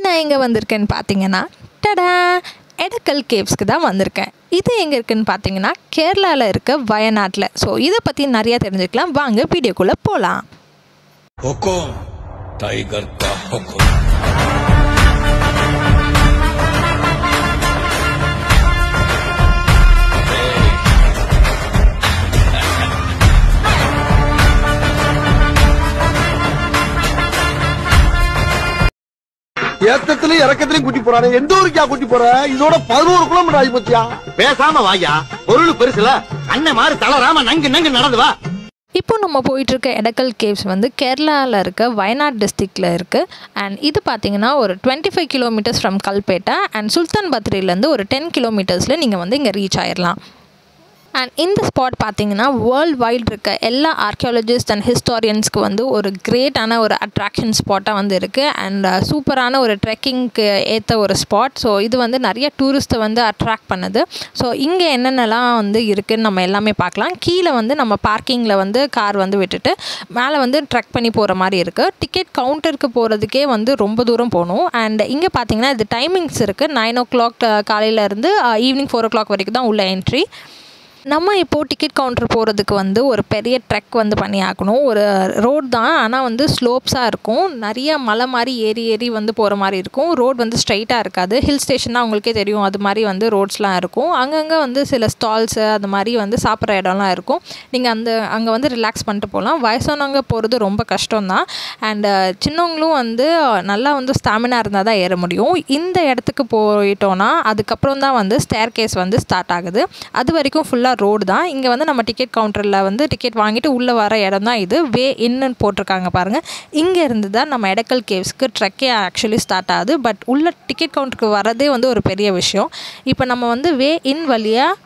நான் எங்கே வந்திருக்கேன்னு பார்த்தீங்கன்னா டடா எடக்கல் கேவ்ஸ்க்கு தான் வந்திருக்கேன். இது எங்கே இருக்குதுன்னு பார்த்தீங்கன்னா கேரளாவில் இருக்க வயநாட்டில். ஸோ இதை பற்றி நிறையா தெரிஞ்சுக்கலாம். வாங்க வீடியோக்குள்ளே போகலாம். டைகர் கா ஹுக்கும். ஏத்தத்திலயும் இறக்கத்திலயும் கூட்டி போறாரு. எந்த ஊருக்கா கூட்டி போற? இதோட 11 கிலோமீட்டர் ஆகி போச்சியா? பேசாம வாயா, பொருள் பெருசுல அண்ணன் மாதிரி தளராம நங்கு நங்கு நடந்து வா. இப்போ நம்ம போயிட்டுருக்க எடக்கல் கேவ்ஸ் வந்து கேரளாவில் இருக்க வயநாட் டிஸ்ட்ரிக்டில் இருக்குது. அண்ட் இது பார்த்திங்கன்னா ஒரு 25 கிலோமீட்டர்ஸ் ஃப்ரம் கல்பேட்டா அண்ட் சுல்தான் பத்ரிலேருந்து ஒரு 10 கிலோமீட்டர்ஸில் நீங்கள் வந்து இங்கே ரீச் ஆயிடலாம். அண்ட் இந்த ஸ்பாட் பார்த்திங்கன்னா வேர்ல்டு வைட் இருக்க எல்லா ஆர்கியாலஜிஸ்ட் அண்ட் ஹிஸ்டாரியன்ஸ்க்கு வந்து ஒரு கிரேட்டான ஒரு அட்ராக்ஷன் ஸ்பாட்டாக வந்து இருக்குது. அண்ட் சூப்பரான ஒரு ட்ரெக்கிங்க்கு ஏற்ற ஒரு ஸ்பாட். ஸோ இது வந்து நிறைய டூரிஸ்ட்டை வந்து அட்ராக்ட் பண்ணுது. ஸோ இங்கே என்னென்னலாம் வந்து இருக்குதுன்னு நம்ம எல்லாமே பார்க்கலாம். கீழே வந்து நம்ம பார்க்கிங்கில் வந்து கார் வந்து விட்டுட்டு மேலே வந்து ட்ரெக் பண்ணி போகிற மாதிரி இருக்குது. டிக்கெட் கவுண்டருக்கு போகிறதுக்கே வந்து ரொம்ப தூரம் போகணும். அண்ட் இங்கே பார்த்திங்கன்னா இது டைமிங்ஸ் இருக்குது. 9 o'clock காலையிலேருந்து ஈவினிங் 4 o'clock வரைக்கும் தான் உள்ள என்ட்ரி. நம்ம இப்போது டிக்கெட் கவுண்டர் போகிறதுக்கு வந்து ஒரு பெரிய ட்ரெக் வந்து பண்ணி ஆகணும். ஒரு ரோட் தான், ஆனால் வந்து ஸ்லோப்ஸாக இருக்கும். நிறைய மலை மாதிரி ஏறி வந்து போகிற மாதிரி இருக்கும். ரோட் வந்து ஸ்ட்ரைட்டாக இருக்காது. ஹில் ஸ்டேஷன்னா அவங்களுக்கே தெரியும், அது மாதிரி வந்து ரோட்ஸ்லாம் இருக்கும். அங்கங்கே வந்து சில ஸ்டால்ஸு அது மாதிரி வந்து சாப்பிட்ற இடம்லாம் இருக்கும். நீங்கள் அங்கே வந்து ரிலாக்ஸ் பண்ணிட்டு போகலாம். வயசானவங்க போகிறது ரொம்ப கஷ்டம்தான். அண்டு சின்னவங்களும் வந்து நல்லா வந்து ஸ்டாமினா இருந்தால் தான் ஏற முடியும். இந்த இடத்துக்கு போயிட்டோன்னா அதுக்கப்புறம் தான் வந்து ஸ்டேர் கேஸ் வந்து ஸ்டார்ட் ஆகுது. அது வரைக்கும் ஃபுல்லாக ரோடு தான். இங்கே வந்து நம்ம டிக்கெட் கவுண்டரில் வந்து டிக்கெட் வாங்கிட்டு உள்ளே வர இடம் தான் இது. வே இன்னு போட்டிருக்காங்க பாருங்கள். இங்கே இருந்து தான் நம்ம எடக்கல் கேவ்ஸ்க்கு ட்ரெக்கே ஆக்சுவலி ஸ்டார்ட் ஆகுது. பட் உள்ள டிக்கெட் கவுண்டருக்கு வரதே வந்து ஒரு பெரிய விஷயம். இப்போ நம்ம வந்து வே இன் வழியாக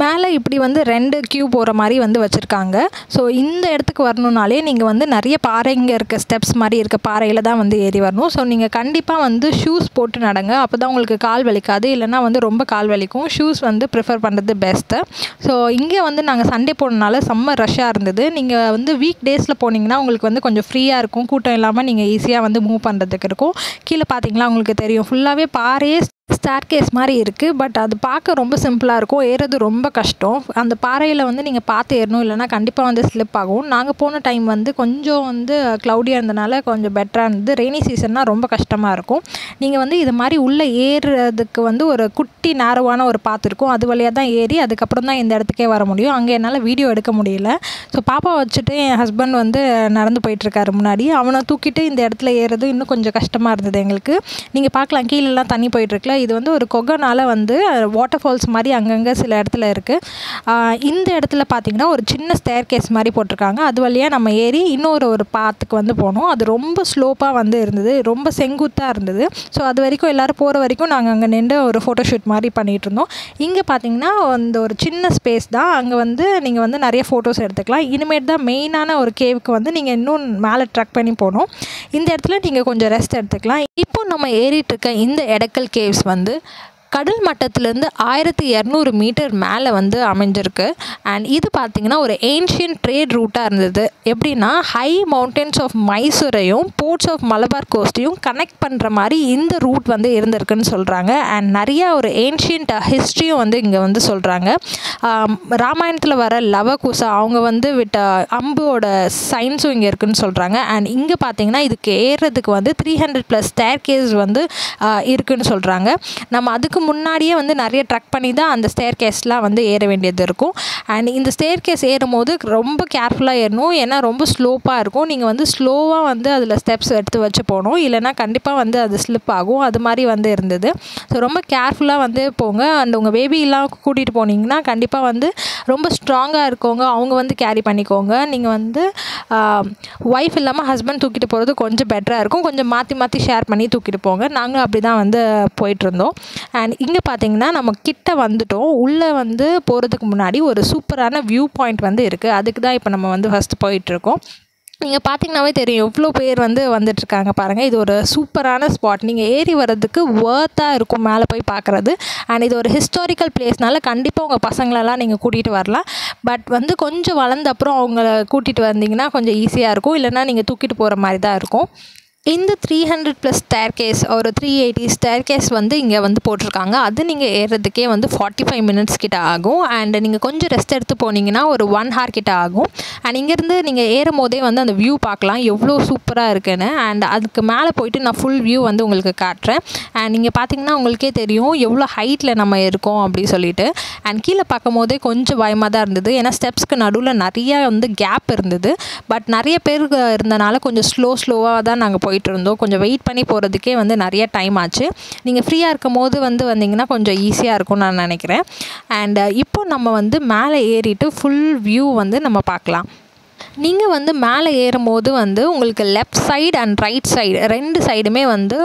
மேலே இப்படி வந்து 2 கியூ போகிற மாதிரி வந்து வச்சுருக்காங்க. ஸோ இந்த இடத்துக்கு வரணுன்னாலே நீங்கள் வந்து நிறைய பாறைங்க இருக்க ஸ்டெப்ஸ் மாதிரி இருக்க பாறையில் தான் வந்து ஏறி வரணும். ஸோ நீங்கள் கண்டிப்பாக வந்து ஷூஸ் போட்டு நடங்க. அப்போ தான் உங்களுக்கு கால் வலிக்காது. இல்லைனா வந்து ரொம்ப கால் வலிக்கும். ஷூஸ் வந்து ப்ரிஃபர் பண்ணுறது பெஸ்ட்டு. ஸோ இங்கே வந்து நாங்கள் சண்டே போனனால செம்ம ரஷ்ஷாக இருந்தது. நீங்கள் வந்து வீக் டேஸில் போனீங்கன்னா உங்களுக்கு வந்து கொஞ்சம் ஃப்ரீயாக இருக்கும். கூட்டம் இல்லாமல் நீங்கள் ஈஸியாக வந்து மூவ் பண்ணுறதுக்கு இருக்கும். கீழே பார்த்தீங்களா உங்களுக்கு தெரியும், ஃபுல்லாகவே பாறையே ஸ்டார் கேஸ் மாதிரி இருக்குது. பட் அது பார்க்க ரொம்ப சிம்பிளாக இருக்கும். ஏறது ரொம்ப கஷ்டம். அந்த பாறையில் வந்து நீங்கள் பார்த்து ஏறணும், இல்லைனா கண்டிப்பாக வந்து ஸ்லிப் ஆகும். நாங்கள் போன டைம் வந்து கொஞ்சம் வந்து க்ளவுடியாக இருந்தனால கொஞ்சம் பெட்டராக இருந்தது. ரெய்னி சீசன்னா ரொம்ப கஷ்டமாக இருக்கும். நீங்கள் வந்து இது மாதிரி உள்ளே ஏறுறதுக்கு வந்து ஒரு குட்டி நேரவான ஒரு பாத்து இருக்கும். அது வழியாக தான் ஏறி அதுக்கப்புறம் தான் இந்த இடத்துக்கே வர முடியும். அங்கே என்னால் வீடியோ எடுக்க முடியல. ஸோ பாப்பா வச்சுட்டு என் ஹஸ்பண்ட் வந்து நடந்து போயிட்டுருக்காரு முன்னாடி. அவனை தூக்கிட்டு இந்த இடத்துல ஏறுறது இன்னும் கொஞ்சம் கஷ்டமாக இருந்தது எங்களுக்கு. நீங்கள் பார்க்கலாம், கீழெல்லாம் தண்ணி போயிட்டுருக்குல. இது வந்து ஒரு கொகைனால வந்து வாட்டர் ஃபால்ஸ் மாதிரி அங்கங்கே சில இடத்துல இருக்குது. இந்த இடத்துல பார்த்திங்கன்னா ஒரு சின்ன ஸ்டேர் கேஸ் மாதிரி போட்டிருக்காங்க. அது வழியாக நம்ம ஏறி இன்னொரு பாத்துக்கு வந்து போனோம். அது ரொம்ப ஸ்லோப்பாக வந்து இருந்தது, ரொம்ப செங்குத்தாக இருந்தது. ஸோ அது வரைக்கும் எல்லோரும் போகிற வரைக்கும் நாங்கள் அங்கே நின்று ஒரு ஃபோட்டோஷூட் மாதிரி பண்ணிகிட்டு இருந்தோம். இங்கே பார்த்திங்கன்னா அந்த ஒரு சின்ன ஸ்பேஸ் தான். அங்கே வந்து நீங்கள் வந்து நிறைய ஃபோட்டோஸ் எடுத்துக்கலாம். இனிமேட் தான் மெயினான ஒரு கேவுக்கு வந்து நீங்கள் இன்னும் மேலே ட்ரக் பண்ணி போகணும். இந்த இடத்துல நீங்கள் கொஞ்சம் ரெஸ்ட் எடுத்துக்கலாம். இப்போ நம்ம ஏறிட்டு இருக்க இந்த எடக்கல் கேவ்ஸ் வந்து கடல் மட்டத்திலேருந்து 1200 மீட்டர் மேலே வந்து அமைஞ்சிருக்கு. அண்ட் இது பார்த்திங்கன்னா ஒரு ஏன்ஷியன்ட் ட்ரேட் ரூட்டாக இருந்தது. எப்படின்னா ஹை மவுண்டன்ஸ் ஆஃப் மைசூரையும் போர்ட்ஸ் ஆஃப் மலபார் கோஸ்ட்டையும் கனெக்ட் பண்ணுற மாதிரி இந்த ரூட் வந்து இருந்திருக்குன்னு சொல்கிறாங்க. அண்ட் நிறையா ஒரு ஏன்ஷியன்ட் ஹிஸ்ட்ரியும் வந்து இங்கே வந்து சொல்கிறாங்க. ராமாயணத்தில் வர லவகுசா அவங்க வந்து விட்ட அம்போட சயின்ஸும் இங்கே இருக்குதுன்னு சொல்கிறாங்க. அண்ட் இங்கே பார்த்திங்கன்னா இதுக்கு ஏறுறதுக்கு வந்து 300+ ஸ்டேர் கேஸ் வந்து இருக்குதுன்னு சொல்கிறாங்க. நம்ம அதுக்கு முன்னாடியே வந்து நிறைய ட்ரக் பண்ணி தான் அந்த ஸ்டேர் கேஸ்லாம் வந்து ஏற வேண்டியது இருக்கும். அண்ட் இந்த ஸ்டேர் கேஸ் ஏறும் போது ரொம்ப கேர்ஃபுல்லாக ஏறணும். ஏன்னா ரொம்ப ஸ்லோப்பாக இருக்கும். நீங்கள் வந்து ஸ்லோவாக வந்து அதில் ஸ்டெப்ஸ் எடுத்து வச்சு போகணும். இல்லைனா கண்டிப்பாக வந்து அது ஸ்லிப் ஆகும். அது மாதிரி வந்து இருந்தது. ஸோ ரொம்ப கேர்ஃபுல்லாக வந்து போங்க. அண்ட் உங்கள் பேபியெல்லாம் கூட்டிகிட்டு போனீங்கன்னா கண்டிப்பாக வந்து ரொம்ப ஸ்ட்ராங்காக இருக்கவங்க அவங்க வந்து கேரி பண்ணிக்கோங்க. நீங்கள் வந்து ஒய்ஃப் இல்லாமல் ஹஸ்பண்ட் தூக்கிட்டு போகிறது கொஞ்சம் பெட்டராக இருக்கும். கொஞ்சம் மாற்றி ஷேர் பண்ணி தூக்கிட்டு போங்க. நாங்கள் அப்படி தான் வந்து போயிட்டுருந்தோம். அண்ட் இங்கே பார்த்தீங்கன்னா நம்ம கிட்ட வந்துட்டோம். உள்ளே வந்து போகிறதுக்கு முன்னாடி ஒரு சூப்பரான வியூ பாயிண்ட் வந்து இருக்குது. அதுக்கு தான் இப்போ நம்ம வந்து ஃபஸ்ட்டு போயிட்டுருக்கோம். நீங்கள் பார்த்தீங்கன்னாவே தெரியும் எவ்வளோ பேர் வந்து வந்துட்டுருக்காங்க பாருங்கள். இது ஒரு சூப்பரான ஸ்பாட். நீங்கள் ஏறி வர்றதுக்கு வர்த்தாக இருக்கும் மேலே போய் பார்க்குறது. அண்ட் இது ஒரு ஹிஸ்டாரிக்கல் பிளேஸ்னால கண்டிப்பாக உங்கள் பசங்களெல்லாம் நீங்கள் கூட்டிகிட்டு வரலாம். பட் வந்து கொஞ்சம் வளர்ந்த அப்புறம் அவங்கள கூட்டிகிட்டு வந்தீங்கன்னா கொஞ்சம் ஈஸியாக இருக்கும். இல்லைனா நீங்கள் தூக்கிட்டு போகிற மாதிரி தான் இருக்கும். இந்த 300+ ஸ்டேர் கேஸ் ஒரு 380 ஸ்டேர் கேஸ் வந்து இங்கே வந்து போட்டிருக்காங்க. அது நீங்கள் ஏறுறதுக்கே வந்து 45 மினிட்ஸ் கிட்ட ஆகும். அண்ட் நீங்கள் கொஞ்சம் ரெஸ்ட் எடுத்து போனீங்கன்னா ஒரு 1 hour கிட்ட ஆகும். அண்ட் இங்கேருந்து நீங்கள் ஏறும் போதே வந்து அந்த வியூ பார்க்கலாம் எவ்வளோ சூப்பராக இருக்குன்னு. அண்ட் அதுக்கு மேலே போயிட்டு நான் ஃபுல் வியூ வந்து உங்களுக்கு காட்டுறேன். அண்ட் நீங்கள் பார்த்தீங்கன்னா உங்களுக்கே தெரியும் எவ்வளோ ஹைட்டில் நம்ம இருக்கோம் அப்படி சொல்லிட்டு. அண்ட் கீழே பார்க்கும் போதே கொஞ்சம் பயமாக தான் இருந்தது. ஏன்னா ஸ்டெப்ஸ்க்கு நடுவில் நிறைய வந்து கேப் இருந்தது. பட் நிறைய பேர் இருந்தனால கொஞ்சம் ஸ்லோவாக தான் நாங்கள் போயிட்டு இருந்தோம். கொஞ்சம் வெயிட் பண்ணி போகிறதுக்கே வந்து நிறைய டைம் ஆச்சு. நீங்கள் ஃப்ரீயாக இருக்கும் போது வந்தீங்கன்னா கொஞ்சம் ஈஸியாக இருக்கும்னு நான் நினைக்கிறேன். அண்ட் இப்போ நம்ம வந்து மேலே ஏறிட்டு ஃபுல் வியூ வந்து நம்ம பார்க்கலாம். நீங்கள் வந்து மேலே ஏறும்போது வந்து உங்களுக்கு left side and right side 2 சைடுமே வந்து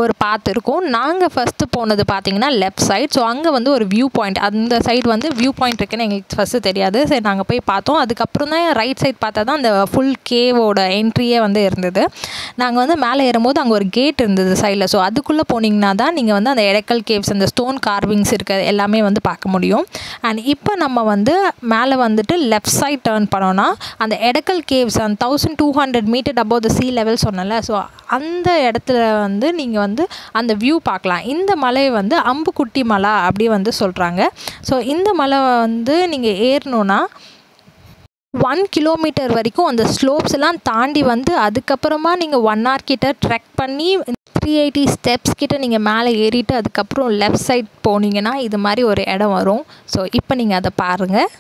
ஒரு பாத் இருக்கும். நாங்கள் ஃபஸ்ட்டு போனது பார்த்திங்கன்னா லெஃப்ட் சைடு. ஸோ அங்கே வந்து ஒரு வியூ பாயிண்ட், அந்த சைடு வந்து வியூ பாயிண்ட் இருக்குன்னு எங்களுக்கு ஃபஸ்ட்டு தெரியாது. சரி நாங்கள் போய் பார்த்தோம். அதுக்கப்புறம் தான் ரைட் சைடு பார்த்தா தான் அந்த ஃபுல் கேவோட என்ட்ரியே வந்து இருந்தது. நாங்கள் வந்து மேலே ஏறும்போது அங்கே ஒரு கேட் இருந்தது சைடில். ஸோ அதுக்குள்ளே போனீங்கன்னா தான் நீங்கள் வந்து அந்த எடக்கல் கேவ்ஸ், அந்த ஸ்டோன் கார்விங்ஸ் இருக்க எல்லாமே வந்து பார்க்க முடியும். அண்ட் இப்போ நம்ம வந்து மேலே வந்துட்டு லெஃப்ட் சைட் டேர்ன் பண்ணோன்னா அந்த எடக்கல் கேவ்ஸ் அந்த 1200 meter above the sea level சொன்னல. ஸோ அந்த இடத்துல வந்து நீங்கள் வந்து அந்த வியூ பார்க்கலாம். இந்த மலை வந்து அம்புக்குட்டி மலை அப்படி வந்து சொல்கிறாங்க. ஸோ இந்த மலை வந்து நீங்கள் ஏறணுன்னா 1 கிலோமீட்டர் வரைக்கும் அந்த ஸ்லோப்ஸ் எல்லாம் தாண்டி வந்து அதுக்கப்புறமா நீங்கள் 1 hour கிட்ட ட்ரெக் பண்ணி 380 ஸ்டெப்ஸ் கிட்ட நீங்கள் மேலே ஏறிட்டு அதுக்கப்புறம் லெஃப்ட் சைட் போனீங்கன்னா இது மாதிரி ஒரு இடம் வரும். ஸோ இப்போ நீங்கள் அதை பாருங்கள்.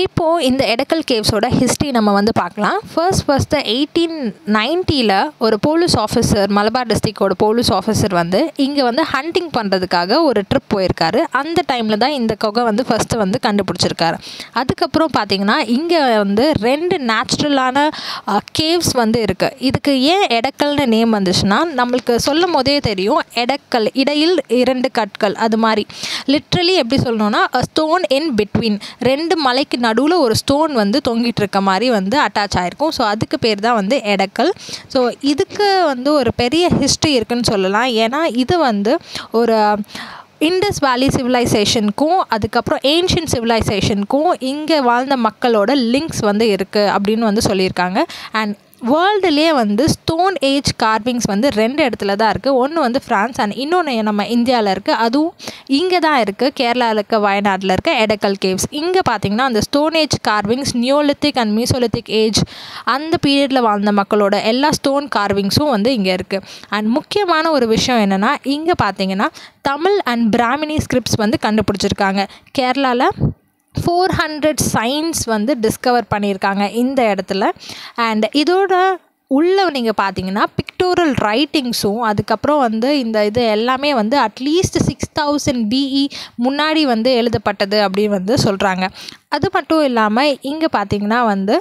இப்போது இந்த எடக்கல் கேவ்ஸோட ஹிஸ்ட்ரி நம்ம வந்து பார்க்கலாம். ஃபர்ஸ்ட்டு 1890 ஒரு போலீஸ் ஆஃபீஸர், மலபார் டிஸ்ட்ரிக்டோட போலீஸ் ஆஃபீஸர் வந்து இங்கே வந்து ஹண்டிங் பண்ணுறதுக்காக ஒரு ட்ரிப் போயிருக்காரு. அந்த டைமில் தான் இந்த குகை வந்து ஃபஸ்ட்டு வந்து கண்டுபிடிச்சிருக்காரு. அதுக்கப்புறம் பார்த்திங்கன்னா இங்கே வந்து 2 நேச்சுரலான கேவ்ஸ் வந்து இருக்குது. இதுக்கு ஏன் எடக்கல்னு நேம் வந்துச்சுன்னா நம்மளுக்கு சொல்லும் போதே தெரியும், எடக்கல் இடையில் 2 கற்கள், அது மாதிரி லிட்ரலி எப்படி சொல்லணும்னா ஸ்டோன் இன் பிட்வீன், 2 மலைக்கு நடுவில் ஒரு ஸ்டோன் வந்து தொங்கிட்டு இருக்க மாதிரி வந்து அட்டாச் ஆகிருக்கும். ஸோ அதுக்கு பேர் தான் வந்து எடக்கல். ஸோ இதுக்கு வந்து ஒரு பெரிய ஹிஸ்ட்ரி இருக்குன்னு சொல்லலாம். ஏன்னா இது வந்து ஒரு இண்டஸ் வேலி சிவிலைசேஷனுக்கும் அதுக்கப்புறம் ஏன்ஷியன்ட் சிவிலைசேஷனுக்கும் இங்கே வாழ்ந்த மக்களோட லிங்க்ஸ் வந்து இருக்குது அப்படின்னு வந்து சொல்லியிருக்காங்க. அண்ட் வேர்ல்டுலேயே வந்து ஸ்டோன் ஏஜ் கார்விங்ஸ் வந்து 2 இடத்துல தான் இருக்குது. ஒன்று வந்து ஃப்ரான்ஸ் அண்ட் இன்னொன்று நம்ம இந்தியாவில் இருக்குது. அதுவும் இங்கே தான் இருக்குது, கேரளாவில் இருக்க வயநாட்டில் இருக்க எடக்கல் கேவ்ஸ். இங்கே பார்த்திங்கன்னா அந்த stone age carvings Neolithic and Mesolithic age அந்த பீரியடில் வாழ்ந்த மக்களோட எல்லா ஸ்டோன் கார்விங்ஸும் வந்து இங்கே இருக்குது. அண்ட் முக்கியமான ஒரு விஷயம் என்னென்னா இங்கே பார்த்திங்கன்னா தமிழ் அண்ட் பிராமினி ஸ்கிரிப்ட்ஸ் வந்து கண்டுபிடிச்சிருக்காங்க. கேரளாவில் 400 சைன்ஸ் வந்து டிஸ்கவர் பண்ணியிருக்காங்க இந்த இடத்துல. அண்ட் இதோட உள்ளே நீங்கள் பார்த்தீங்கன்னா பிக்டோரல் ரைட்டிங்ஸும் அதுக்கப்புறம் வந்து இது எல்லாமே வந்து அட்லீஸ்ட் 6000 BE முன்னாடி வந்து எழுதப்பட்டது அப்படின்னு வந்து சொல்கிறாங்க. அது மட்டும் இல்லாமல் இங்கே பார்த்தீங்கன்னா வந்து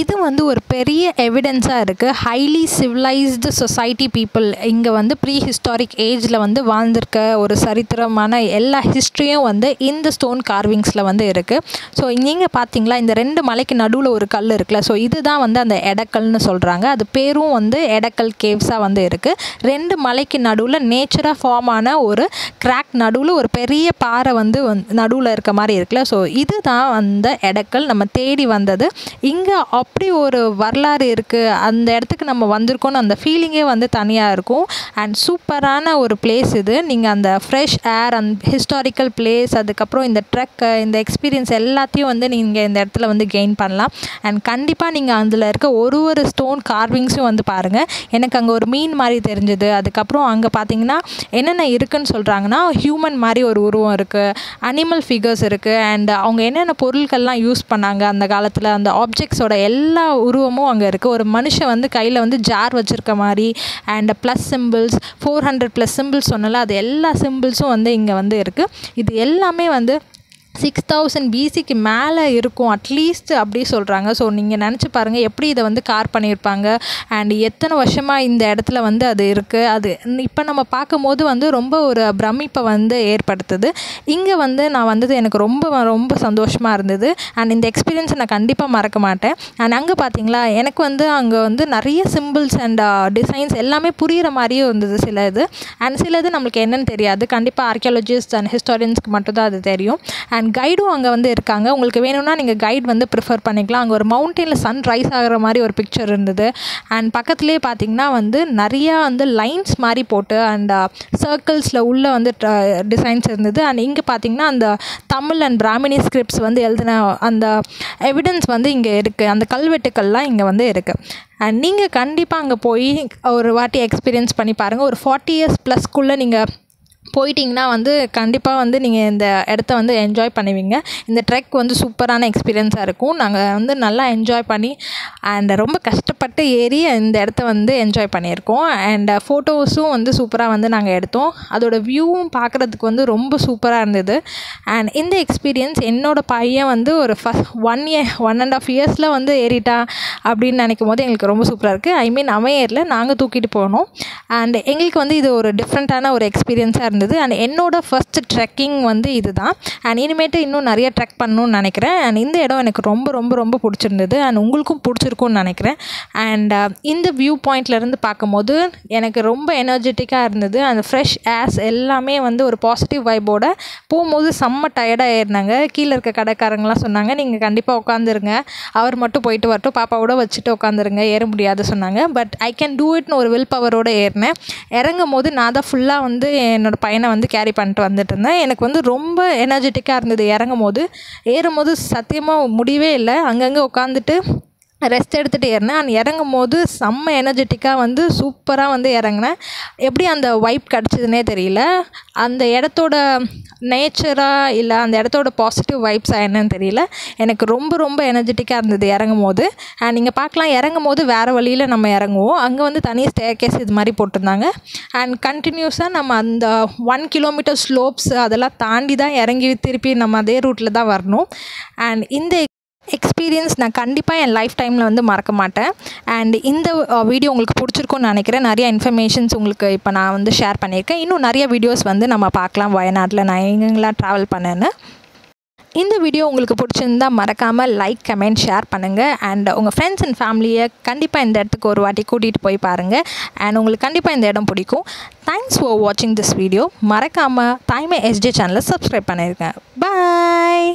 இது வந்து ஒரு பெரிய எவிடன்ஸாக இருக்குது. ஹைலி சிவிலைஸ்டு சொசைட்டி பீப்புள் இங்கே வந்து ப்ரீ ஹிஸ்டாரிக் ஏஜில் வந்து வாழ்ந்திருக்க ஒரு சரித்திரமான எல்லா ஹிஸ்ட்ரியும் வந்து இந்த ஸ்டோன் கார்விங்ஸில் வந்து இருக்குது. ஸோ நீங்கள் பார்த்தீங்களா இந்த 2 மலைக்கு நடுவில் ஒரு கல் இருக்குல்ல, ஸோ இதுதான் வந்து அந்த எடக்கல்னு சொல்கிறாங்க. அது பேரும் வந்து எடக்கல் கேவ்ஸாக வந்து இருக்குது. 2 மலைக்கு நடுவில் நேச்சராக ஃபார்ம் ஆன ஒரு கிராக் நடுவில் ஒரு பெரிய பாறை வந்து நடுவில் இருக்க மாதிரி இருக்குல்ல, ஸோ இதுதான் அந்த எடக்கல். நம்ம தேடி வந்தது இங்கே அப்படி ஒரு வரலாறு இருக்குது. அந்த இடத்துக்கு நம்ம வந்திருக்கோன்னு அந்த ஃபீலிங்கே வந்து தனியாக இருக்கும். அண்ட் சூப்பரான ஒரு பிளேஸ் இது. நீங்கள் அந்த fresh air and historical place அதுக்கப்புறம் இந்த ட்ரெக் இந்த எக்ஸ்பீரியன்ஸ் எல்லாத்தையும் வந்து நீங்கள் இந்த இடத்துல வந்து கெயின் பண்ணலாம். அண்ட் கண்டிப்பாக நீங்கள் அதில் இருக்க ஒரு ஸ்டோன் கார்விங்ஸும் வந்து பாருங்கள். எனக்கு அங்கே ஒரு மீன் மாதிரி தெரிஞ்சுது. அதுக்கப்புறம் அங்கே பார்த்தீங்கன்னா என்னென்ன இருக்குதுன்னு சொல்கிறாங்கன்னா ஹியூமன் மாதிரி ஒரு உருவம் இருக்குது, அனிமல் ஃபிகர்ஸ் இருக்குது, அண்ட் அவங்க என்னென்ன பொருட்கள்லாம் யூஸ் பண்ணாங்க அந்த காலத்தில் அந்த ஆப்ஜெக்ட்ஸோட எல்லா உருவமும் அங்கே இருக்குது. ஒரு மனுஷன் வந்து கையில் வந்து ஜார் வச்சுருக்க மாதிரி அண்ட் ப்ளஸ் சிம்பிள்ஸ் 400+ சிம்பிள்ஸ் சொன்னால அது எல்லா சிம்பிள்ஸும் வந்து இங்கே வந்து இருக்குது. இது எல்லாமே வந்து 6000 BCக்கு மேலே இருக்கும் அட்லீஸ்ட் அப்படி சொல்கிறாங்க. ஸோ நீங்கள் நினச்சி பாருங்கள் எப்படி இதை வந்து கார் பண்ணியிருப்பாங்க அண்ட் எத்தனை வருஷமாக இந்த இடத்துல வந்து அது இருக்குது. அது இப்போ நம்ம பார்க்கும்போது வந்து ரொம்ப ஒரு பிரமிப்பை வந்து ஏற்படுத்துது. இங்கே வந்து நான் வந்தது எனக்கு ரொம்ப ரொம்ப சந்தோஷமாக இருந்தது அண்ட் இந்த எக்ஸ்பீரியன்ஸை நான் கண்டிப்பாக மறக்க மாட்டேன். அண்ட் அங்கே பார்த்தீங்களா எனக்கு வந்து அங்கே வந்து நிறைய சிம்பிள்ஸ் அண்ட் டிசைன்ஸ் எல்லாமே புரிகிற மாதிரியும் இருந்தது சில இது. அண்ட் சில இது நம்மளுக்கு என்னென்னு தெரியாது. கண்டிப்பாக ஆர்கியாலஜிஸ்ட் அண்ட் ஹிஸ்டாரியன்ஸ்க்கு மட்டும்தான் அது தெரியும். அண்ட் கைடும் அங்கே வந்து இருக்காங்க. உங்களுக்கு வேணும்னா நீங்கள் கைட் வந்து ப்ரிஃபர் பண்ணிக்கலாம். அங்கே ஒரு மவுண்டெயினில் சன் ரைஸ் ஆகிற மாதிரி ஒரு பிக்சர் இருந்தது. அண்ட் பக்கத்துலேயே பார்த்திங்கன்னா வந்து நிறையா வந்து லைன்ஸ் மாதிரி போட்டு அண்ட் சர்க்கிள்ஸில் உள்ள வந்து டிசைன்ஸ் இருந்தது. அண்ட் இங்கே பார்த்திங்கன்னா அந்த தமிழ் அண்ட் பிராமினி ஸ்கிரிப்ட்ஸ் வந்து எழுதின அந்த எவிடன்ஸ் வந்து இங்கே இருக்குது. அந்த கல்வெட்டுக்கள்லாம் இங்கே வந்து இருக்குது. அண்ட் நீங்கள் கண்டிப்பாக அங்கே போய் ஒரு வாட்டி எக்ஸ்பீரியன்ஸ் பண்ணி பாருங்கள். ஒரு 40 years +குள்ளே நீங்கள் போயிட்டிங்கன்னா வந்து கண்டிப்பாக வந்து நீங்கள் இந்த இடத்த வந்து என்ஜாய் பண்ணுவீங்க. இந்த ட்ரெக் வந்து சூப்பரான எக்ஸ்பீரியன்ஸாக இருக்கும். நாங்கள் வந்து நல்லா என்ஜாய் பண்ணி அண்ட் ரொம்ப கஷ்டப்பட்டு ஏறி இந்த இடத்த வந்து என்ஜாய் பண்ணியிருக்கோம். அண்ட் ஃபோட்டோஸும் வந்து சூப்பராக வந்து நாங்கள் எடுத்தோம். அதோட வியூவும் பார்க்குறதுக்கு வந்து ரொம்ப சூப்பராக இருந்தது. அண்ட் இந்த எக்ஸ்பீரியன்ஸ் என்னோடய பையன் வந்து ஒரு 1.5 years வந்து ஏறிட்டா அப்படின்னு நினைக்கும் போது எங்களுக்கு ரொம்ப சூப்பராக இருக்குது. ஐ மீன் அவன் ஏரில் நாங்கள் தூக்கிட்டு போனோம். அண்ட் எங்களுக்கு வந்து இது ஒரு டிஃப்ரெண்ட்டான ஒரு எக்ஸ்பீரியன்ஸாக இருந்தது. அண்ட் என்னோடய ஃபர்ஸ்ட் ட்ரெக்கிங் வந்து இது தான். அண்ட் இனிமேட்டு இன்னும் நிறைய ட்ரெக் பண்ணணும்னு நினைக்கிறேன். அண்ட் இந்த இடம் எனக்கு ரொம்ப ரொம்ப ரொம்ப பிடிச்சிருந்தது. அண்ட் உங்களுக்கும் பிடிச்சிருக்கும்னு நினைக்கிறேன். அண்ட் இந்த வியூ பாயிண்ட்லேருந்து பார்க்கும்போது எனக்கு ரொம்ப எனர்ஜெட்டிக்காக இருந்தது. அந்த ஃப்ரெஷ் ஏர்ஸ் எல்லாமே வந்து ஒரு பாசிட்டிவ் வைப்போட போகும்போது செம்ம டயர்டாக ஏறினாங்க. கீழே இருக்க கடைக்காரங்களாம் சொன்னாங்க நீங்கள் கண்டிப்பாக உட்காந்துருங்க, அவர் மட்டும் போயிட்டு வரட்டும், பாப்பாவோட வச்சுட்டு உட்காந்துருங்க, ஏற முடியாது சொன்னாங்க. பட் ஐ கேன் டூ இட்னு ஒரு வில் பவரோடு ஏறினேன். இறங்கும் போது நான் தான் ஃபுல்லாக வந்து என்னோடய பையனை வந்து கேரி பண்ணிட்டு வந்துட்டு இருந்தேன். எனக்கு வந்து ரொம்ப எனர்ஜெட்டிக்காக இருந்தது. இறங்கும் போது ஏறும்போது சத்தியமாக முடியவே இல்லை. அங்கங்கே உட்காந்துட்டு ரெஸ்ட் எடுத்துகிட்டு ஏறினேன். அண்ட் இறங்கும் போது செம்ம எனர்ஜெட்டிக்காக வந்து சூப்பராக வந்து இறங்கினேன். எப்படி அந்த வைப் கிடச்சிதுன்னே தெரியல. அந்த இடத்தோட நேச்சராக இல்லை அந்த இடத்தோட பாசிட்டிவ் வைப்ஸாக என்னன்னு தெரியல. எனக்கு ரொம்ப ரொம்ப எனர்ஜெட்டிக்காக இருந்தது இறங்கும் போது. அண்ட் நீங்கள் பார்க்கலாம் இறங்கும் போது வேறு வழியில் நம்ம இறங்குவோம். அங்கே வந்து தனி ஸ்டேர்கேஸ் இது மாதிரி போட்டிருந்தாங்க. அண்ட் கண்டினியூஸாக நம்ம அந்த 1 kilometer ஸ்லோப்ஸ் அதெல்லாம் தாண்டி தான் இறங்கி திருப்பி நம்ம அதே ரூட்டில் தான் வரணும். அண்ட் இந்த எக்ஸ்பீரியன்ஸ் நான் கண்டிப்பாக என் லைஃப் டைமில் வந்து மறக்க மாட்டேன். அண்ட் இந்த வீடியோ உங்களுக்கு பிடிச்சிருக்குன்னு நினைக்கிறேன். நிறைய இன்ஃபர்மேஷன்ஸ் உங்களுக்கு இப்போ நான் வந்து ஷேர் பண்ணியிருக்கேன். இன்னும் நிறைய வீடியோஸ் வந்து நம்ம பார்க்கலாம் வயநாட்டில் நான் எங்கெங்கெல்லாம் ட்ராவல் பண்ணேன்னு. இந்த வீடியோ உங்களுக்கு பிடிச்சிருந்தால் மறக்காமல் லைக், கமெண்ட், ஷேர் பண்ணுங்கள். அண்ட் உங்கள் ஃப்ரெண்ட்ஸ் அண்ட் ஃபேமிலியை கண்டிப்பாக இந்த இடத்துக்கு ஒரு வாட்டி கூட்டிகிட்டு போய் பாருங்கள். அண்ட் உங்களுக்கு கண்டிப்பாக இந்த இடம் பிடிக்கும். தேங்க்ஸ் ஃபார் வாட்சிங் திஸ் வீடியோ. மறக்காமல் தாய்மை SJ சேனலை சப்ஸ்கிரைப் பண்ணியிருக்கேன். பாய்.